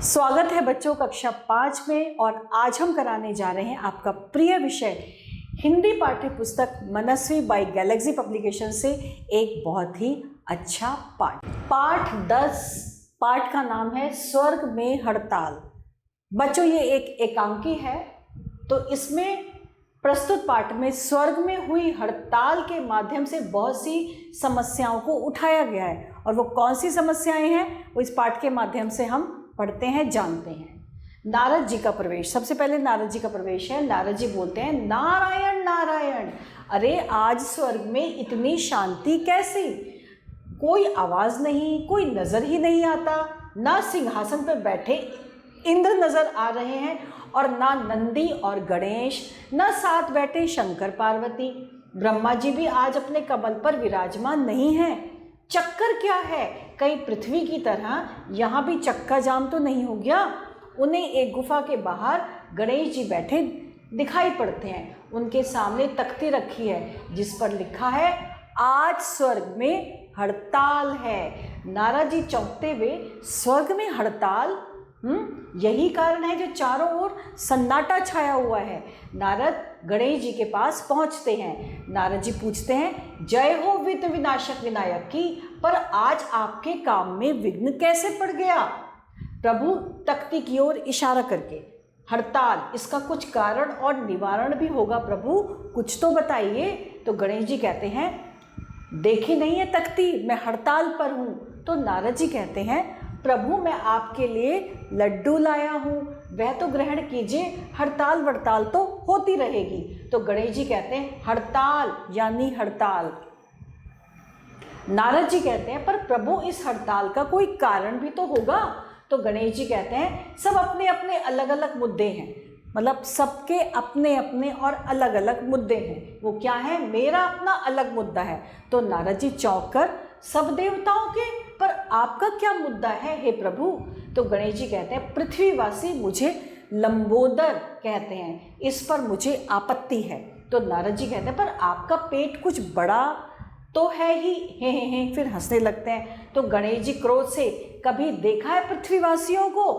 स्वागत है बच्चों कक्षा 5 में। और आज हम कराने जा रहे हैं आपका प्रिय विषय हिंदी पाठ्य पुस्तक मनस्वी बाय गैलेक्सी पब्लिकेशन से एक बहुत ही अच्छा पाठ 10। पाठ का नाम है स्वर्ग में हड़ताल। बच्चों ये एक एकांकी है, तो इसमें प्रस्तुत पाठ में स्वर्ग में हुई हड़ताल के माध्यम से बहुत सी समस्याओं को उठाया गया है। और वो कौन सी समस्याएं हैं वो इस पाठ के माध्यम से हम पढ़ते हैं, जानते हैं। नारद जी का प्रवेश। सबसे पहले नारद जी का प्रवेश है। नारद जी बोलते हैं, नारायण नारायण, अरे आज स्वर्ग में इतनी शांति कैसी? कोई आवाज़ नहीं, कोई नज़र ही नहीं आता, ना सिंहासन पर बैठे इंद्र नज़र आ रहे हैं और ना नंदी और गणेश, ना साथ बैठे शंकर पार्वती। ब्रह्मा जी भी आज अपने कमल पर विराजमान नहीं हैं। चक्कर क्या है? कहीं पृथ्वी की तरह यहाँ भी चक्का जाम तो नहीं हो गया? उन्हें एक गुफा के बाहर गणेश जी बैठे दिखाई पड़ते हैं। उनके सामने तख्ती रखी है जिस पर लिखा है आज स्वर्ग में हड़ताल है। नारद जी चौंकते हुए, स्वर्ग में हड़ताल? यही कारण है जो चारों ओर सन्नाटा छाया हुआ है। नारद गणेश जी के पास पहुंचते हैं। नारद जी पूछते हैं, जय हो विघ्न विनाशक विनायक की, पर आज आपके काम में विघ्न कैसे पड़ गया? प्रभु तख्ती की ओर इशारा करके, हड़ताल, इसका कुछ कारण और निवारण भी होगा प्रभु, कुछ तो बताइए। तो गणेश जी कहते हैं, देखी नहीं है तख्ती, मैं हड़ताल पर हूँ। तो नारद जी कहते हैं, प्रभु मैं आपके लिए लड्डू लाया हूँ, वह तो ग्रहण कीजिए, हड़ताल वड़ताल तो होती रहेगी। तो गणेश जी कहते हैं, हड़ताल यानी हड़ताल। नारद जी कहते हैं, पर प्रभु इस हड़ताल का कोई कारण भी तो होगा। तो गणेश जी कहते हैं, सब अपने अपने अलग अलग मुद्दे हैं, मतलब सबके अपने अपने और अलग अलग मुद्दे हैं। वो क्या है? मेरा अपना अलग मुद्दा है। तो नारद जी चौंक कर, सब देवताओं के, पर आपका क्या मुद्दा है हे प्रभु? तो गणेश जी कहते हैं, पृथ्वीवासी मुझे लंबोदर कहते हैं, इस पर मुझे आपत्ति है। तो नारद जी कहते हैं, पर आपका पेट कुछ बड़ा तो है ही, हे फिर हंसने लगते हैं। तो गणेश जी क्रोध से, कभी देखा है पृथ्वीवासियों को?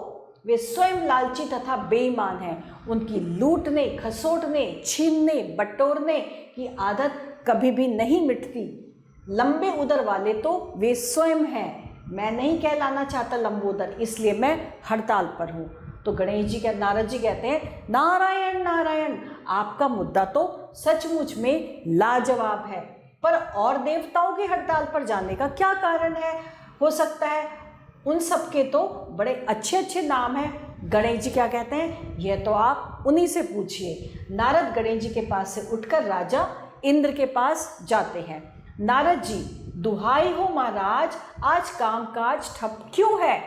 वे स्वयं लालची तथा बेईमान हैं। उनकी लूटने, खसोटने, छीनने, बटोरने की आदत कभी भी नहीं मिटती। लंबे उदर वाले तो वे स्वयं हैं। मैं नहीं कहलाना चाहता लंबोदर, इसलिए मैं हड़ताल पर हूँ। तो गणेश जी नारद जी कहते हैं, नारायण नारायण, आपका मुद्दा तो सचमुच में लाजवाब है, पर और देवताओं की हड़ताल पर जाने का क्या कारण है? हो सकता है उन सब के तो बड़े अच्छे अच्छे नाम हैं। गणेश जी क्या कहते हैं, यह तो आप उन्हीं से पूछिए। नारद गणेश जी के पास से उठकर राजा इंद्र के पास जाते हैं। नारद जी, दुहाई हो महाराज, आज कामकाज ठप क्यों है?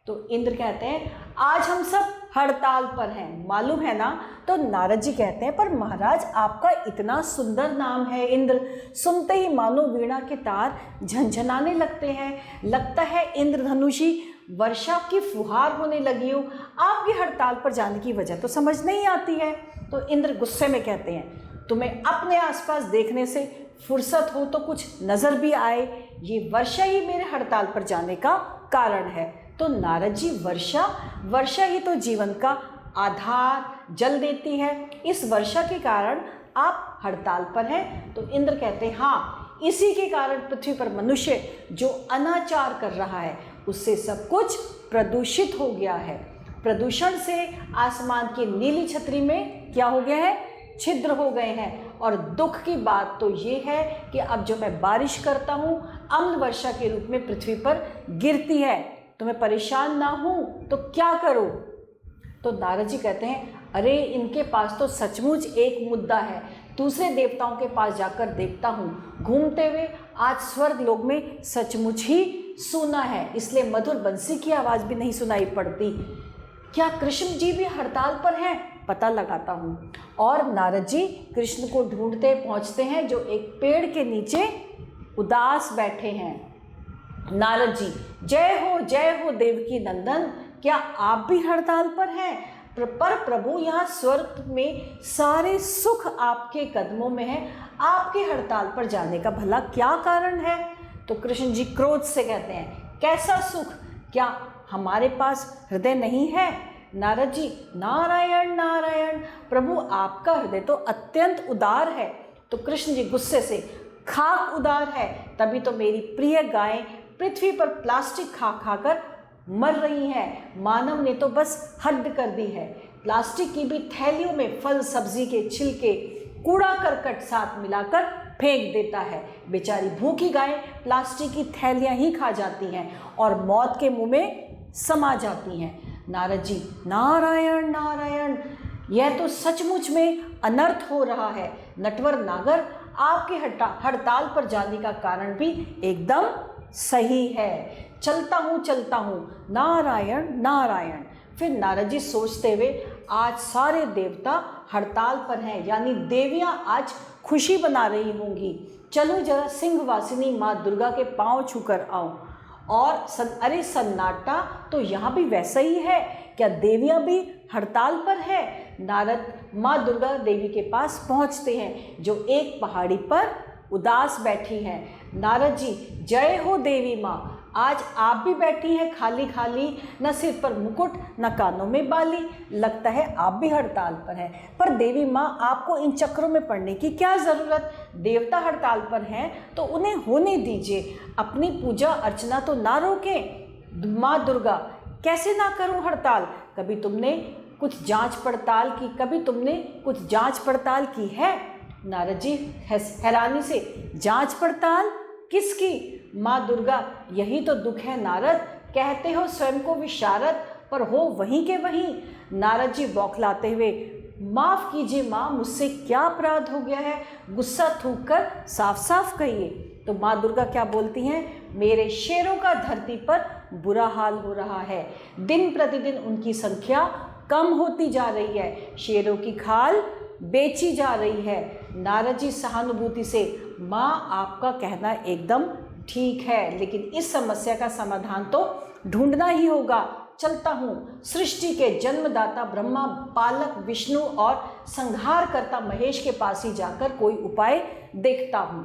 तो इंद्र कहते हैं, आज हम सब हड़ताल पर हैं, मालूम है ना? तो नारद जी कहते हैं, पर महाराज आपका इतना सुंदर नाम है इंद्र, सुनते ही मानो वीणा के तार झनझनाने लगते हैं, लगता है इंद्रधनुषी वर्षा की फुहार होने लगी हो। आपकी हड़ताल पर जाने की वजह तो समझ नहीं आती है। तो इंद्र गुस्से में कहते हैं, तुम्हें अपने आसपास देखने से फुर्सत हो तो कुछ नज़र भी आए, ये वर्षा ही मेरे हड़ताल पर जाने का कारण है। तो नारद जी, वर्षा ही तो जीवन का आधार, जल देती है, इस वर्षा के कारण आप हड़ताल पर हैं। तो इंद्र कहते हैं, हाँ, इसी के कारण पृथ्वी पर मनुष्य जो अनाचार कर रहा है उससे सब कुछ प्रदूषित हो गया है। प्रदूषण से आसमान की नीली छतरी में क्या हो गया है? छिद्र हो गए हैं। और दुख की बात तो ये है कि अब जो मैं बारिश करता हूँ अम्ल वर्षा के रूप में पृथ्वी पर गिरती है, तो मैं परेशान ना हूँ तो क्या करूँ? तो नारद जी कहते हैं, अरे इनके पास तो सचमुच एक मुद्दा है, दूसरे देवताओं के पास जाकर देखता हूँ। घूमते हुए आज स्वर्ग लोक में सचमुच ही सुना है, इसलिए मधुर बंसी की आवाज़ भी नहीं सुनाई पड़ती। क्या कृष्ण जी भी हड़ताल पर हैं? पता लगाता हूँ। और नारद जी कृष्ण को ढूंढते पहुँचते हैं जो एक पेड़ के नीचे उदास बैठे हैं। नारद जी, जय हो देवकी नंदन, क्या आप भी हड़ताल पर हैं? पर प्रभु, यहाँ स्वर्ग में सारे सुख आपके कदमों में है, आपके हड़ताल पर जाने का भला क्या कारण है? तो कृष्ण जी क्रोध से कहते हैं, कैसा सुख? क्या हमारे पास हृदय नहीं है? नारद जी, नारायण नारायण, प्रभु आपका हृदय तो अत्यंत उदार है। तो कृष्ण जी गुस्से से, खाक उदार है, तभी तो मेरी प्रिय गायें पृथ्वी पर प्लास्टिक खा खाकर मर रही हैं। मानव ने तो बस हद कर दी है। प्लास्टिक की भी थैलियों में फल सब्जी के छिलके, कूड़ा करकट साथ मिलाकर फेंक देता है। बेचारी भूखी गायें प्लास्टिक की थैलियां ही खा जाती हैं और मौत के मुंह में समा जाती हैं। नारद जी, नारायण नारायण, यह तो सचमुच में अनर्थ हो रहा है। नटवर नागर, आपके हड़ताल पर जाने का कारण भी एकदम सही है। चलता हूँ नारायण नारायण। फिर नारद जी सोचते हुए, आज सारे देवता हड़ताल पर हैं, यानी देवियाँ आज खुशी बना रही होंगी। चलो जरा सिंहवासिनी माँ दुर्गा के पाँव छूकर आऊं। और अरे सन्नाटा तो यहाँ भी वैसा ही है, क्या देवियाँ भी हड़ताल पर है? नारद माँ दुर्गा देवी के पास पहुँचते हैं, जो एक पहाड़ी पर उदास बैठी हैं। नारद जी, जय हो देवी माँ, आज आप भी बैठी हैं खाली खाली, न सिर पर मुकुट न कानों में बाली, लगता है आप भी हड़ताल पर हैं। पर देवी माँ, आपको इन चक्रों में पड़ने की क्या ज़रूरत? देवता हड़ताल पर हैं तो उन्हें होने दीजिए, अपनी पूजा अर्चना तो ना रोकें। माँ दुर्गा, कैसे ना करूँ हड़ताल? कभी तुमने कुछ जांच पड़ताल की है? नारद जी हैरानी से, जांच पड़ताल किसकी? माँ दुर्गा, यही तो दुख है नारद, कहते हो स्वयं को विशारद, पर हो वहीं के वहीं। नारद जी बौखलाते हुए, माफ़ कीजिए माँ, मुझसे क्या अपराध हो गया है? गुस्सा थूक कर साफ साफ कहिए। तो माँ दुर्गा क्या बोलती हैं, मेरे शेरों का धरती पर बुरा हाल हो रहा है, दिन प्रतिदिन उनकी संख्या कम होती जा रही है, शेरों की खाल बेची जा रही है। नारद जी सहानुभूति से, माँ आपका कहना एकदम ठीक है, लेकिन इस समस्या का समाधान तो ढूंढना ही होगा। चलता हूँ सृष्टि के जन्मदाता ब्रह्मा, पालक विष्णु और संहारकर्ता महेश के पास ही जाकर कोई उपाय देखता हूँ।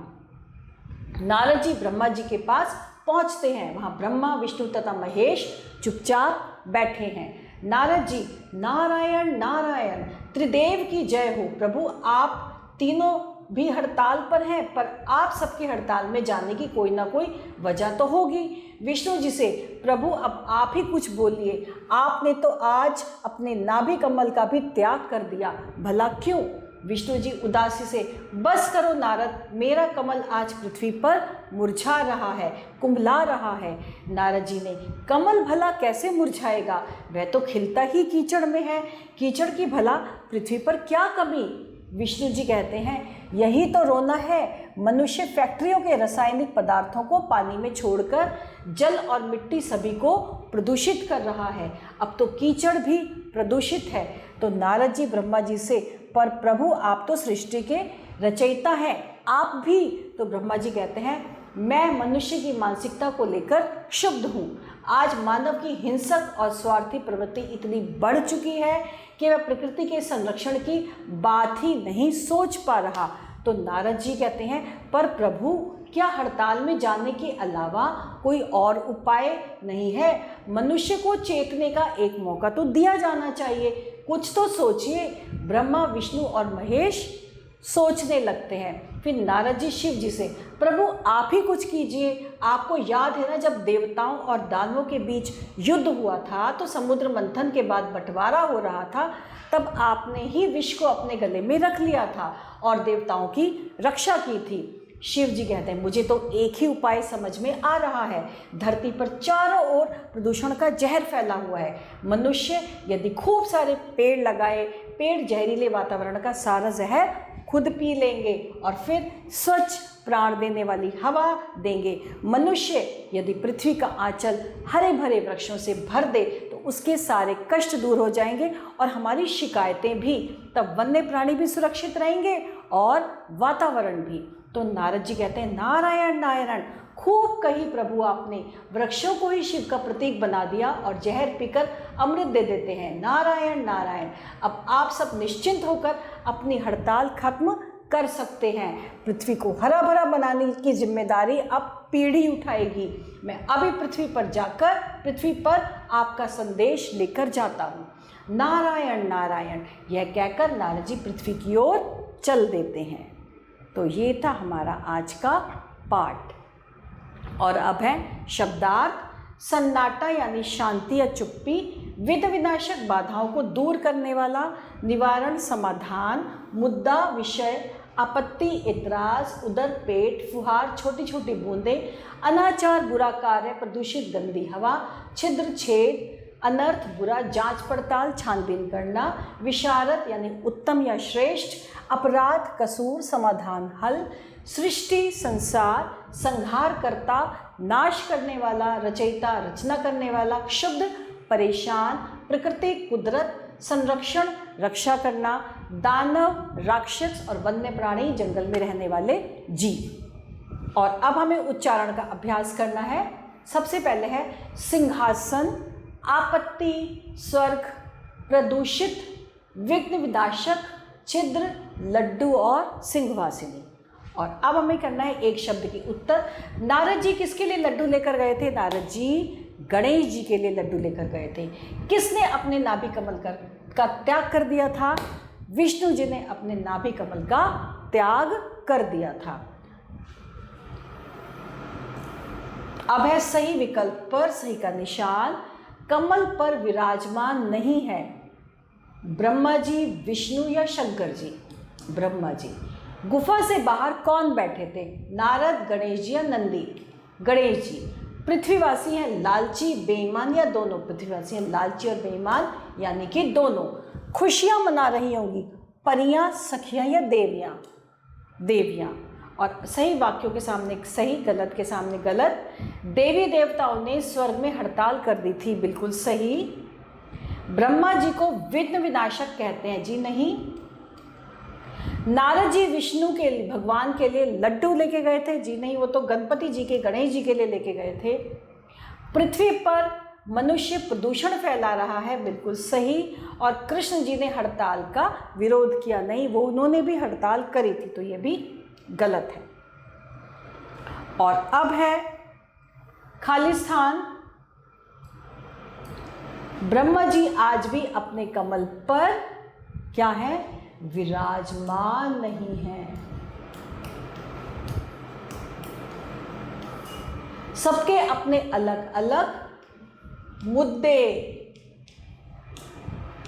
नारद जी ब्रह्मा जी के पास पहुँचते हैं। वहाँ ब्रह्मा विष्णु तथा महेश चुपचाप बैठे हैं। नारद जी, नारायण नारायण, त्रिदेव की जय हो। प्रभु आप तीनों भी हड़ताल पर हैं, पर आप सबके हड़ताल में जाने की कोई ना कोई वजह तो होगी। विष्णु जी से, प्रभु अब आप ही कुछ बोलिए, आपने तो आज अपने नाभि कमल का भी त्याग कर दिया, भला क्यों? विष्णु जी उदासी से, बस करो नारद, मेरा कमल आज पृथ्वी पर मुरझा रहा है, कुंभला रहा है। नारद जी ने, कमल भला कैसे मुरझाएगा, वह तो खिलता ही कीचड़ में है, कीचड़ की भला पृथ्वी पर क्या कमी? विष्णु जी कहते हैं, यही तो रोना है, मनुष्य फैक्ट्रियों के रासायनिक पदार्थों को पानी में छोड़कर जल और मिट्टी सभी को प्रदूषित कर रहा है, अब तो कीचड़ भी प्रदूषित है। तो नारद जी ब्रह्मा जी से, पर प्रभु आप तो सृष्टि के रचयिता हैं, आप भी। तो ब्रह्मा जी कहते हैं, मैं मनुष्य की मानसिकता को लेकर क्षुब्ध हूँ। आज मानव की हिंसक और स्वार्थी प्रवृत्ति इतनी बढ़ चुकी है कि वह प्रकृति के संरक्षण की बात ही नहीं सोच पा रहा। तो नारद जी कहते हैं, पर प्रभु क्या हड़ताल में जाने के अलावा कोई और उपाय नहीं है? मनुष्य को चेतने का एक मौका तो दिया जाना चाहिए, कुछ तो सोचिए। ब्रह्मा विष्णु और महेश सोचने लगते हैं। फिर नारद जी शिव जी से, प्रभु आप ही कुछ कीजिए। आपको याद है ना, जब देवताओं और दानवों के बीच युद्ध हुआ था तो समुद्र मंथन के बाद बंटवारा हो रहा था, तब आपने ही विष को अपने गले में रख लिया था और देवताओं की रक्षा की थी। शिव जी कहते हैं, मुझे तो एक ही उपाय समझ में आ रहा है। धरती पर चारों ओर प्रदूषण का जहर फैला हुआ है। मनुष्य यदि खूब सारे पेड़ लगाए, पेड़ जहरीले वातावरण का सारा जहर खुद पी लेंगे और फिर स्वच्छ प्राण देने वाली हवा देंगे। मनुष्य यदि पृथ्वी का आंचल हरे भरे वृक्षों से भर दे तो उसके सारे कष्ट दूर हो जाएंगे और हमारी शिकायतें भी, तब वन्य प्राणी भी सुरक्षित रहेंगे और वातावरण भी। तो नारद जी कहते हैं, नारायण नारायण, खूब कही प्रभु आपने, वृक्षों को ही शिव का प्रतीक बना दिया और जहर पीकर अमृत दे देते हैं। नारायण नारायण, अब आप सब निश्चिंत होकर अपनी हड़ताल खत्म कर सकते हैं। पृथ्वी को हरा भरा बनाने की जिम्मेदारी अब पीढ़ी उठाएगी। मैं अभी पृथ्वी पर जाकर पृथ्वी पर आपका संदेश लेकर जाता हूँ। नारायण नारायण, यह कहकर नारद जी पृथ्वी की ओर चल देते हैं। तो ये था हमारा आज का पाठ। और अब है शब्दार्थ। सन्नाटा यानी शांति या चुप्पी, विध विनाशक बाधाओं को दूर करने वाला, निवारण समाधान, मुद्दा विषय, आपत्ति इतराज, उदर पेट, फुहार छोटी छोटी बूंदें, अनाचार बुरा कार्य, प्रदूषित गंदी हवा, छिद्र छेद, अनर्थ बुरा, जांच पड़ताल छानबीन करना, विशारद यानी उत्तम या श्रेष्ठ, अपराध कसूर, समाधान हल, सृष्टि संसार, संहार करता, नाश करने वाला, रचयिता रचना करने वाला, क्षुब्ध परेशान, प्रकृति कुदरत, संरक्षण रक्षा करना, दानव राक्षस और वन्य प्राणी जंगल में रहने वाले जीव। और अब हमें उच्चारण का अभ्यास करना है। सबसे पहले है सिंहासन, आपत्ति, स्वर्ग, प्रदूषित, विघ्न विनाशक, छिद्र, लड्डू और सिंहवासिनी। और अब हमें करना है एक शब्द की उत्तर। नारद जी किसके लिए लड्डू लेकर गए थे? नारद जी गणेश जी के लिए लड्डू लेकर गए थे। किसने अपने नाभि कमल का त्याग कर दिया था? विष्णु जी ने अपने नाभि कमल का त्याग कर दिया था। अब है सही विकल्प पर सही का निशान। कमल पर विराजमान नहीं है ब्रह्मा जी, विष्णु या शंकर जी? ब्रह्मा जी। गुफा से बाहर कौन बैठे थे? नारद, गणेश जी या नंदी? गणेश जी। पृथ्वीवासी हैं लालची, बेईमान या दोनों? पृथ्वीवासी हैं लालची और बेईमान यानी कि दोनों। खुशियां मना रही होंगी परियां, सखियां या देवियां? देवियां। और सही वाक्यों के सामने सही, गलत के सामने गलत। देवी देवताओं ने स्वर्ग में हड़ताल कर दी थी, बिल्कुल सही। ब्रह्मा जी को विघ्न विनाशक कहते हैं, जी नहीं। नारद जी विष्णु के भगवान के लिए लड्डू लेके गए थे, जी नहीं, वो तो गणपति जी के, गणेश जी के लिए लेके गए थे। पृथ्वी पर मनुष्य प्रदूषण फैला रहा है, बिल्कुल सही। और कृष्ण जी ने हड़ताल का विरोध किया, नहीं, वो उन्होंने भी हड़ताल करी थी, तो ये भी गलत है। और अब है खाली स्थान। ब्रह्मा जी आज भी अपने कमल पर क्या है? विराजमान नहीं है। सबके अपने अलग अलग मुद्दे,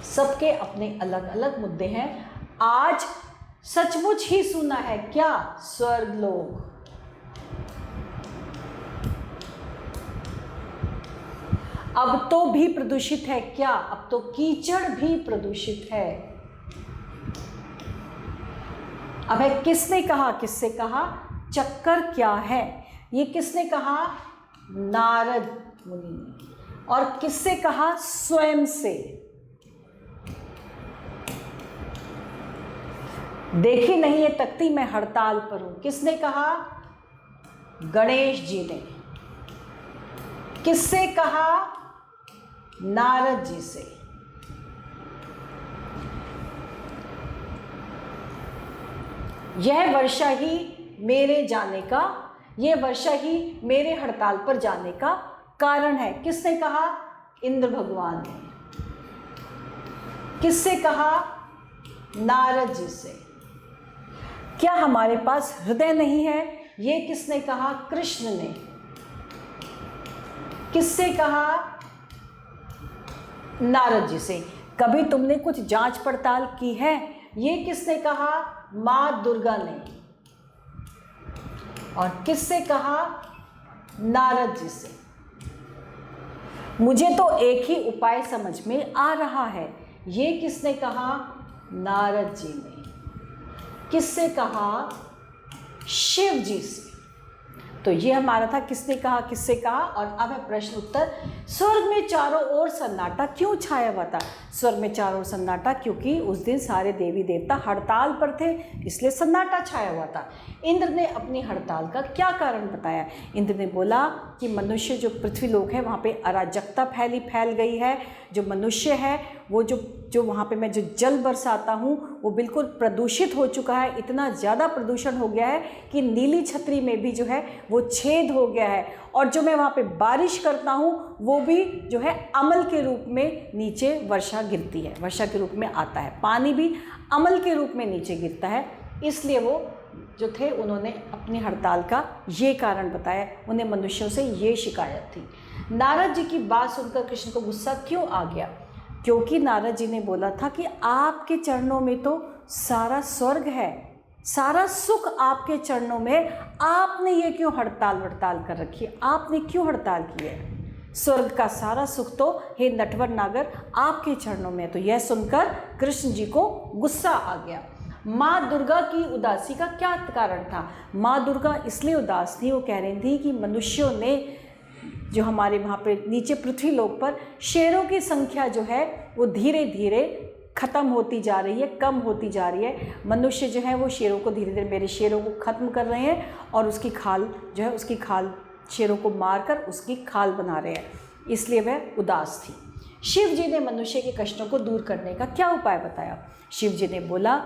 सबके अपने अलग अलग मुद्दे हैं। आज सचमुच ही सुना है क्या? स्वर्ग लोग। अब तो भी प्रदूषित है क्या? अब तो कीचड़ भी प्रदूषित है। अब है किसने कहा? किससे कहा? चक्कर क्या है? ये किसने कहा? नारद मुनि ने। और किससे कहा? स्वयं से। देखी नहीं ये तख्ती, मैं हड़ताल पर हूं। किसने कहा? गणेश जी ने। किससे कहा? नारद जी से। यह वर्षा ही मेरे जाने का, यह वर्षा ही मेरे हड़ताल पर जाने का कारण है। किसने कहा? इंद्र भगवान ने। किससे कहा? नारद जी से। क्या हमारे पास हृदय नहीं है? ये किसने कहा? कृष्ण ने। किससे कहा? नारद जी से। कभी तुमने कुछ जांच पड़ताल की है? ये किसने कहा? मां दुर्गा ने। और किससे कहा? नारद जी से। मुझे तो एक ही उपाय समझ में आ रहा है। ये किसने कहा? नारद जी ने। किससे कहा? शिव जी से। तो ये हमारा था किसने कहा, किससे कहा। और अब है प्रश्न उत्तर। स्वर्ग में चारों ओर सन्नाटा क्यों छाया हुआ था? स्वर्ग में चारों ओर सन्नाटा क्योंकि उस दिन सारे देवी देवता हड़ताल पर थे, इसलिए सन्नाटा छाया हुआ था। इंद्र ने अपनी हड़ताल का क्या कारण बताया? इंद्र ने बोला कि मनुष्य जो पृथ्वी लोक है वहाँ पे अराजकता फैल गई है। जो मनुष्य है वो जो वहाँ पे मैं जो जल बरसाता हूँ वो बिल्कुल प्रदूषित हो चुका है। इतना ज़्यादा प्रदूषण हो गया है कि नीली छतरी में भी जो है वो छेद हो गया है, और जो मैं वहाँ पे बारिश करता हूँ वो भी जो है अमल के रूप में नीचे वर्षा गिरती है, वर्षा के रूप में आता है, पानी भी अमल के रूप में नीचे गिरता है। इसलिए वो जो थे उन्होंने अपनी हड़ताल का ये कारण बताया, उन्हें मनुष्यों से ये शिकायत थी। नारद जी की बात सुनकर कृष्ण को गुस्सा क्यों आ गया? क्योंकि नारद जी ने बोला था कि आपके चरणों में तो सारा स्वर्ग है, सारा सुख आपके चरणों में, आपने ये क्यों हड़ताल कर रखी है, आपने क्यों हड़ताल की है? स्वर्ग का सारा सुख तो हे नटवर नागर आपके चरणों में। तो यह सुनकर कृष्ण जी को गुस्सा आ गया। माँ दुर्गा की उदासी का क्या कारण था? माँ दुर्गा इसलिए उदास थी, वो कह रही थी कि मनुष्यों ने जो हमारे वहाँ पे नीचे पृथ्वी लोक पर शेरों की संख्या जो है वो धीरे धीरे ख़त्म होती जा रही है, कम होती जा रही है। मनुष्य जो है वो शेरों को धीरे धीरे, मेरे शेरों को ख़त्म कर रहे हैं और उसकी खाल जो है, उसकी खाल, शेरों को मारकर उसकी खाल बना रहे हैं, इसलिए वह उदास थी। शिव जी ने मनुष्य के कष्टों को दूर करने का क्या उपाय बताया? शिव जी ने बोला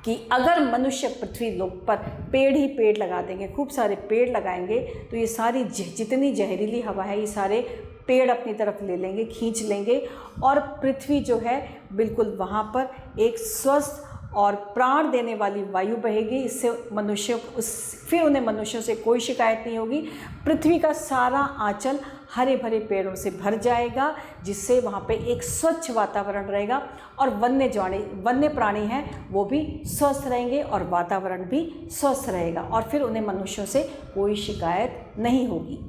कि अगर मनुष्य पृथ्वी लोक पर पेड़ ही पेड़ लगा देंगे, खूब सारे पेड़ लगाएंगे, तो ये सारी जितनी जहरीली हवा है ये सारे पेड़ अपनी तरफ ले लेंगे, खींच लेंगे, और पृथ्वी जो है बिल्कुल वहाँ पर एक स्वस्थ और प्राण देने वाली वायु बहेगी। इससे मनुष्य फिर उन्हें मनुष्यों से कोई शिकायत नहीं होगी। पृथ्वी का सारा आंचल हरे भरे पेड़ों से भर जाएगा, जिससे वहाँ पे एक स्वच्छ वातावरण रहेगा, और वन्य प्राणी हैं वो भी स्वस्थ रहेंगे और वातावरण भी स्वस्थ रहेगा, और फिर उन्हें मनुष्यों से कोई शिकायत नहीं होगी।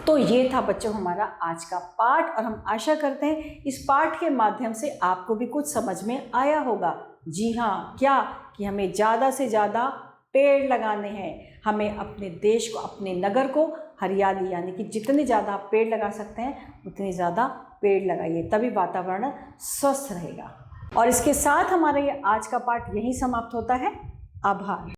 तो ये था बच्चों हमारा आज का पाठ, और हम आशा करते हैं इस पाठ के माध्यम से आपको भी कुछ समझ में आया होगा। जी हाँ, क्या कि हमें ज़्यादा से ज़्यादा पेड़ लगाने हैं। हमें अपने देश को, अपने नगर को हरियाली, यानी कि जितने ज़्यादा आप पेड़ लगा सकते हैं उतने ज़्यादा पेड़ लगाइए, तभी वातावरण स्वस्थ रहेगा। और इसके साथ हमारा ये आज का पाठ यहीं समाप्त होता है। आभार।